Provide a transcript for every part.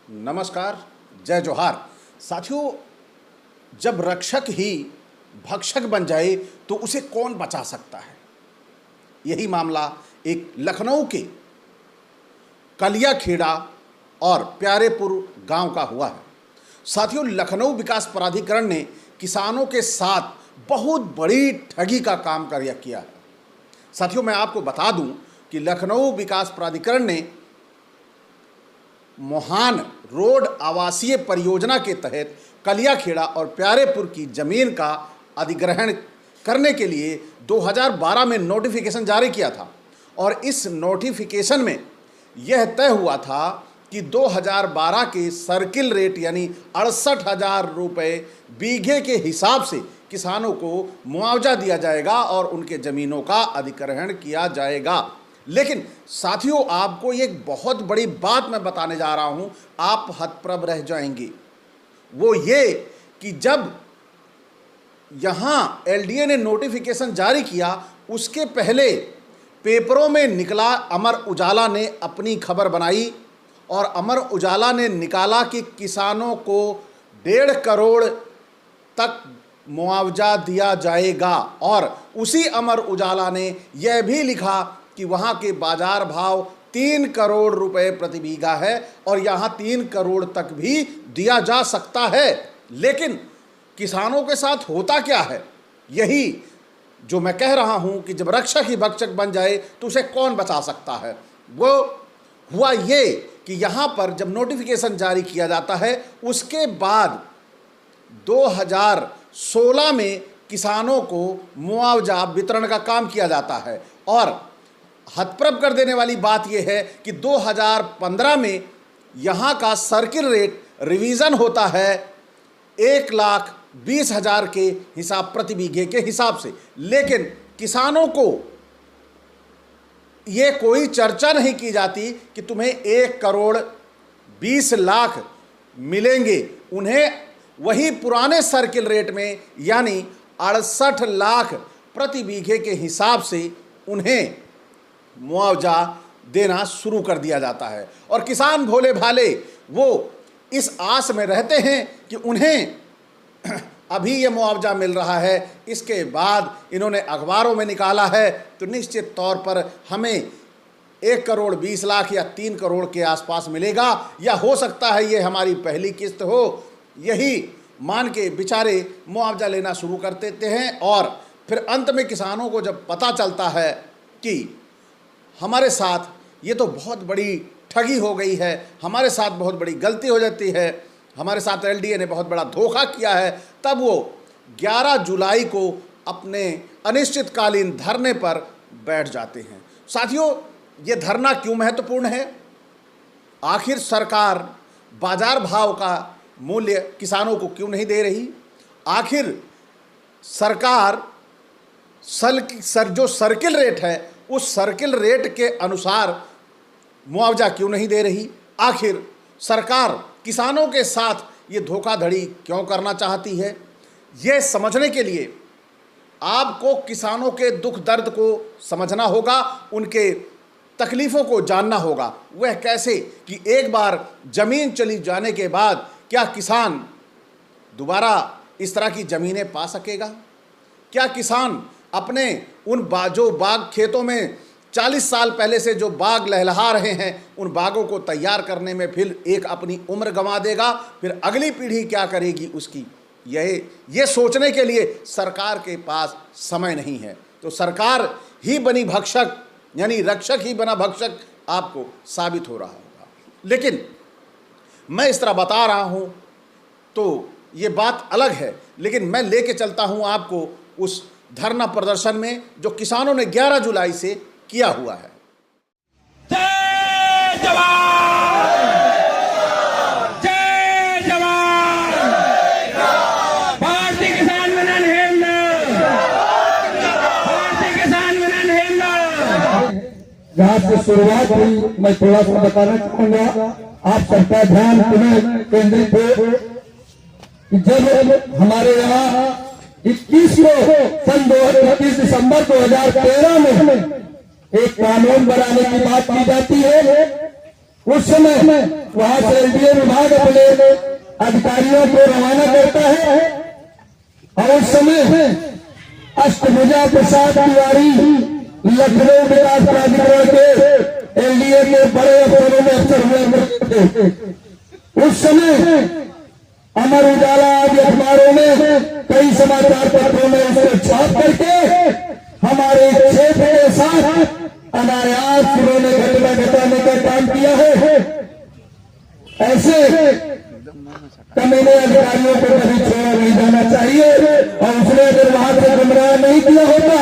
नमस्कार, जय जोहार। साथियों, जब रक्षक ही भक्षक बन जाए तो उसे कौन बचा सकता है। यही मामला एक लखनऊ के कलियाखेड़ा और प्यारेपुर गांव का हुआ है। साथियों, लखनऊ विकास प्राधिकरण ने किसानों के साथ बहुत बड़ी ठगी का काम किया है। साथियों, मैं आपको बता दूं कि लखनऊ विकास प्राधिकरण ने मोहान रोड आवासीय परियोजना के तहत कलियाखेड़ा और प्यारेपुर की जमीन का अधिग्रहण करने के लिए 2012 में नोटिफिकेशन जारी किया था और इस नोटिफिकेशन में यह तय हुआ था कि 2012 के सर्किल रेट यानी 68,000 रुपये बीघे के हिसाब से किसानों को मुआवजा दिया जाएगा और उनके ज़मीनों का अधिग्रहण किया जाएगा। लेकिन साथियों, आपको एक बहुत बड़ी बात मैं बताने जा रहा हूं, आप हतप्रभ रह जाएंगे। वो ये कि जब यहां एलडीए ने नोटिफिकेशन जारी किया, उसके पहले पेपरों में निकला, अमर उजाला ने अपनी खबर बनाई और अमर उजाला ने निकाला कि किसानों को 1.5 करोड़ तक मुआवजा दिया जाएगा। और उसी अमर उजाला ने यह भी लिखा कि वहाँ के बाजार भाव 3 करोड़ रुपए प्रति बीघा है और यहाँ 3 करोड़ तक भी दिया जा सकता है। लेकिन किसानों के साथ होता क्या है, यही जो मैं कह रहा हूँ कि जब रक्षक ही भक्षक बन जाए तो उसे कौन बचा सकता है। वो हुआ ये कि यहाँ पर जब नोटिफिकेशन जारी किया जाता है, उसके बाद 2016 में किसानों को मुआवजा वितरण का काम किया जाता है। और हतप्रभ कर देने वाली बात यह है कि 2015 में यहाँ का सर्किल रेट रिवीजन होता है 1,20,000 के हिसाब प्रति बीघे के हिसाब से। लेकिन किसानों को ये कोई चर्चा नहीं की जाती कि तुम्हें 1,20,00,000 मिलेंगे। उन्हें वही पुराने सर्किल रेट में यानी 68 लाख प्रति बीघे के हिसाब से उन्हें मुआवजा देना शुरू कर दिया जाता है। और किसान भोले भाले वो इस आस में रहते हैं कि उन्हें अभी ये मुआवजा मिल रहा है, इसके बाद इन्होंने अखबारों में निकाला है तो निश्चित तौर पर हमें 1,20,00,000 या 3 करोड़ के आसपास मिलेगा, या हो सकता है ये हमारी पहली किस्त हो। यही मान के बेचारे मुआवजा लेना शुरू कर देते हैं। और फिर अंत में किसानों को जब पता चलता है कि हमारे साथ ये तो बहुत बड़ी ठगी हो गई है, हमारे साथ बहुत बड़ी गलती हो जाती है, हमारे साथ एलडीए ने बहुत बड़ा धोखा किया है, तब वो 11 जुलाई को अपने अनिश्चितकालीन धरने पर बैठ जाते हैं। साथियों, ये धरना क्यों महत्वपूर्ण है? आखिर सरकार बाजार भाव का मूल्य किसानों को क्यों नहीं दे रही? आखिर सरकार जो सर्किल रेट है उस सर्किल रेट के अनुसार मुआवजा क्यों नहीं दे रही? आखिर सरकार किसानों के साथ ये धोखाधड़ी क्यों करना चाहती है? ये समझने के लिए आपको किसानों के दुख दर्द को समझना होगा, उनके तकलीफ़ों को जानना होगा। वह कैसे कि एक बार ज़मीन चली जाने के बाद क्या किसान दोबारा इस तरह की ज़मीनें पा सकेगा? क्या किसान अपने उन जो बाग खेतों में 40 साल पहले से जो बाग लहलहा रहे हैं, उन बागों को तैयार करने में फिर एक अपनी उम्र गंवा देगा? फिर अगली पीढ़ी क्या करेगी उसकी? ये सोचने के लिए सरकार के पास समय नहीं है। तो सरकार ही बनी भक्षक यानी रक्षक ही बना भक्षक आपको साबित हो रहा होगा। लेकिन मैं इस तरह बता रहा हूँ तो ये बात अलग है, लेकिन मैं लेके चलता हूँ आपको उस धरना प्रदर्शन में जो किसानों ने 11 जुलाई से किया हुआ है। जय जवान, जय जवान, भारतीय किसान विनन हिंद, भारतीय किसान विनन हिंद। जहाँ से शुरुआत हुई मैं थोड़ा सा बताना चाहूंगा। आप सबका ध्यान पुनः केंद्रित हो कि जब हमारे यहाँ 21 दिसंबर 2013 में एक कानून बनाने की बात की जाती है, उस समय वहां से एलडीए विभाग अपने अधिकारियों को रवाना करता है और उस समय अष्टभुजा प्रसाद तिवारी लखनऊ विकास प्राधिकरण के एलडीए के बड़े अफसरों में अफसर हुआ करते थे। उस समय अमर उजाला आदि अखबारों में कई समाचार पत्रों में उसे छाप करके हमारे क्षेत्र के साथ अनायास उन्होंने घटना घटाने का काम किया है। ऐसे कमीने अधिकारियों को कभी छोड़ा नहीं जाना चाहिए और उसने अगर वहां से गुमराह नहीं किया होता,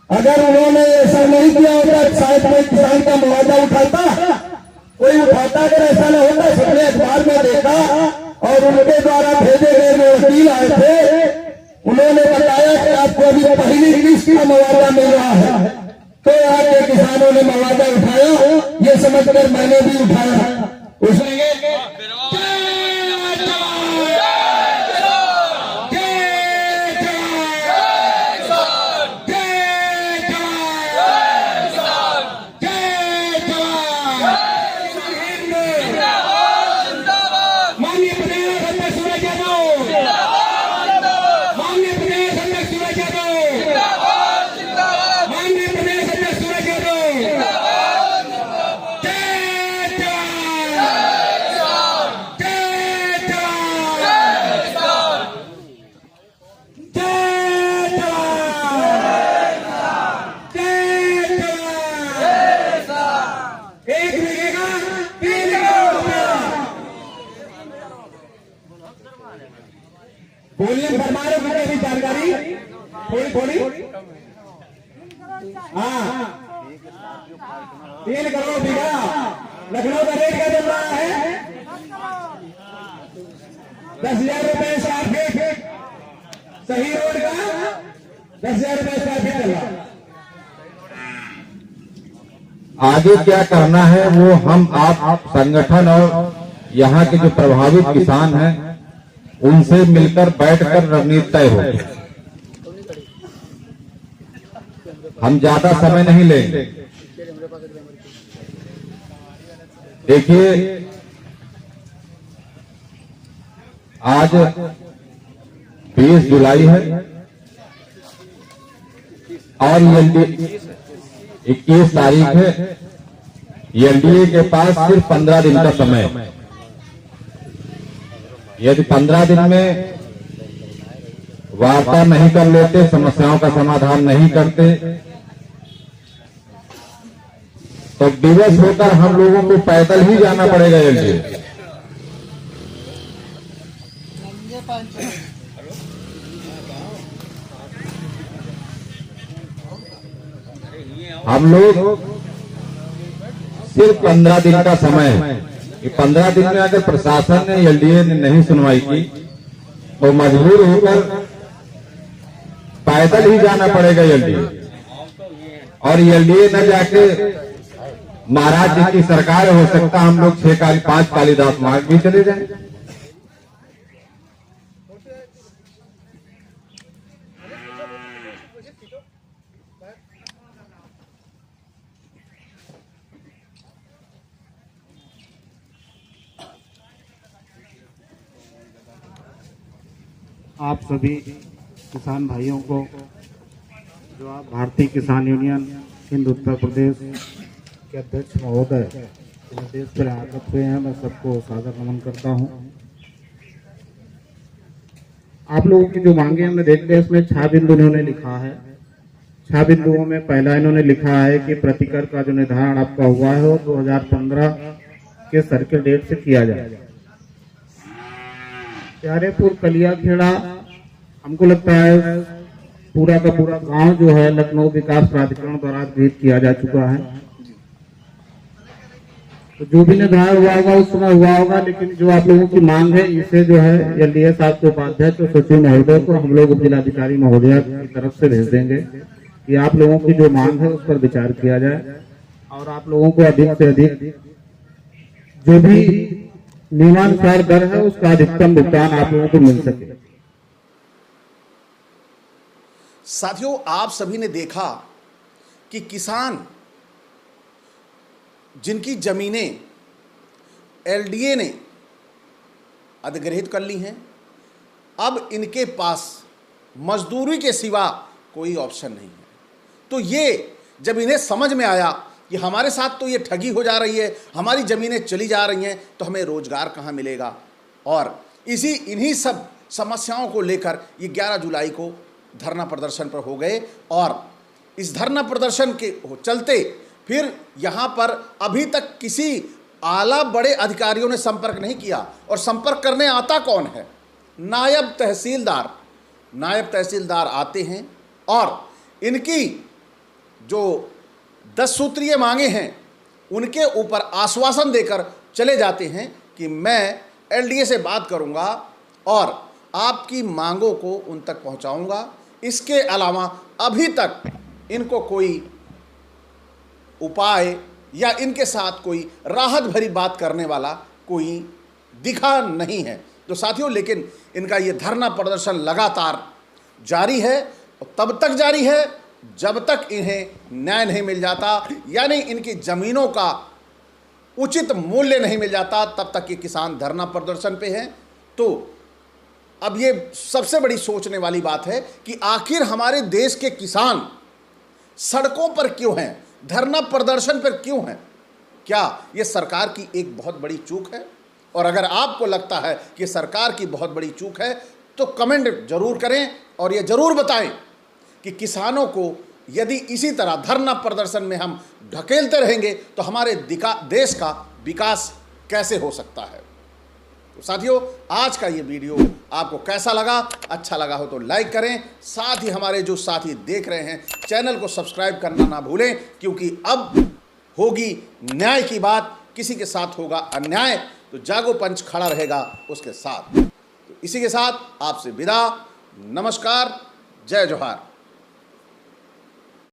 अगर उन्होंने ऐसा नहीं किया होता शायद कोई किसान का मुआवजा उठाता, कोई उठाता। अगर ऐसा न होता, सबने अखबार में देखा और उनके द्वारा भेजे गए जो वकील आए थे उन्होंने बताया कि आपको अभी पहली किस्त का मुआवजा मिल रहा है। तो यहाँ के किसानों ने मुआवजा उठाया, ये समझकर मैंने भी उठाया। उसने बोलिए फरमाए मुझे भी जानकारी थोड़ी हाँ 3 करोड़ बीघा लखनऊ का रेट क्या चल रहा है? 10,000 रुपए स्क्वायर फीट। सही रोड का 10,000 रुपए स्क्वायर फीट चल रहा है। आगे क्या करना है वो हम आप संगठन और यहाँ के जो प्रभावित किसान हैं उनसे मिलकर बैठकर रणनीति तय हो। हम ज्यादा समय नहीं लेंगे। देखिए आज 20 जुलाई है और एलडीए 21 तारीख है। एलडीए के पास सिर्फ 15 दिन का समय है। यदि 15 दिन में वार्ता नहीं कर लेते, समस्याओं का समाधान नहीं करते, तो दिवस होकर हम लोगों को पैदल ही जाना पड़ेगा एलडीए। हम लोग सिर्फ 15 दिन का समय है। ये 15 दिन में अगर प्रशासन ने एलडीए ने नहीं सुनवाई की तो मजबूर होकर पैदल ही जाना पड़ेगा एलडीए। और एलडीए न जाके महाराज जी की सरकार हो सकता हम लोग 5 कालिदास मार्ग भी चले जाएं। आप सभी किसान भाइयों को, जो आप भारतीय किसान यूनियन हिंद उत्तर प्रदेश के अध्यक्ष महोदय निर्देश पर आगत हुए हैं, मैं सबको सादर नमन करता हूं। आप लोगों की जो मांगे हमने देख लिया, इसमें 6 बिंदु इन्होंने लिखा है। 6 बिंदुओं में पहला इन्होंने लिखा है कि प्रतिकर का जो निर्धारण आपका हुआ है वो 2015 के सर्किल डेट से किया जाए। प्यारेपुर कलिया खेड़ा, हमको लगता है पूरा का पूरा गांव जो है लखनऊ विकास प्राधिकरण द्वारा अधिकृत किया जा चुका है। तो जो भी निर्धारण हुआ होगा उस समय हुआ होगा, लेकिन जो आप लोगों की मांग है इसे जो है एलडीए साहब के उपाध्यक्ष और सचिव महोदय को हम लोग जिलाधिकारी महोदय की तरफ से भेज देंगे कि आप लोगों की जो मांग है उस पर विचार किया जाए और आप लोगों को अधिक से अधिक जो भी नियमानुसार दर है उसका अधिकतम भुगतान आप लोगों को मिल सके। साथियों, आप सभी ने देखा कि किसान जिनकी ज़मीनें एलडीए ने अधिग्रहित कर ली हैं, अब इनके पास मजदूरी के सिवा कोई ऑप्शन नहीं है। तो ये जब इन्हें समझ में आया कि हमारे साथ तो ये ठगी हो जा रही है, हमारी ज़मीनें चली जा रही हैं, तो हमें रोज़गार कहाँ मिलेगा, और इन्हीं सब समस्याओं को लेकर ये 11 जुलाई को धरना प्रदर्शन पर हो गए। और इस धरना प्रदर्शन के चलते फिर यहाँ पर अभी तक किसी आला बड़े अधिकारियों ने संपर्क नहीं किया। और संपर्क करने आता कौन है? नायब तहसीलदार आते हैं और इनकी जो 10 सूत्रीय मांगे हैं उनके ऊपर आश्वासन देकर चले जाते हैं कि मैं एलडीए से बात करूंगा और आपकी मांगों को उन तक पहुंचाऊंगा। इसके अलावा अभी तक इनको कोई उपाय या इनके साथ कोई राहत भरी बात करने वाला कोई दिखा नहीं है। तो साथियों, लेकिन इनका ये धरना प्रदर्शन लगातार जारी है और तब तक जारी है जब तक इन्हें न्याय नहीं मिल जाता, यानी इनकी ज़मीनों का उचित मूल्य नहीं मिल जाता, तब तक ये किसान धरना प्रदर्शन पे हैं। तो अब ये सबसे बड़ी सोचने वाली बात है कि आखिर हमारे देश के किसान सड़कों पर क्यों हैं, धरना प्रदर्शन पर क्यों हैं? क्या ये सरकार की एक बहुत बड़ी चूक है? और अगर आपको लगता है कि सरकार की बहुत बड़ी चूक है तो कमेंट जरूर करें और ये जरूर बताएं कि किसानों को यदि इसी तरह धरना प्रदर्शन में हम ढकेलते रहेंगे तो हमारे देश का विकास कैसे हो सकता है। तो साथियों, आज का ये वीडियो आपको कैसा लगा? अच्छा लगा हो तो लाइक करें, साथ ही हमारे जो साथी देख रहे हैं चैनल को सब्सक्राइब करना ना भूलें, क्योंकि अब होगी न्याय की बात, किसी के साथ होगा अन्याय तो जागो पंच खड़ा रहेगा उसके साथ। तो इसी के साथ आपसे विदा, नमस्कार, जय जोहार।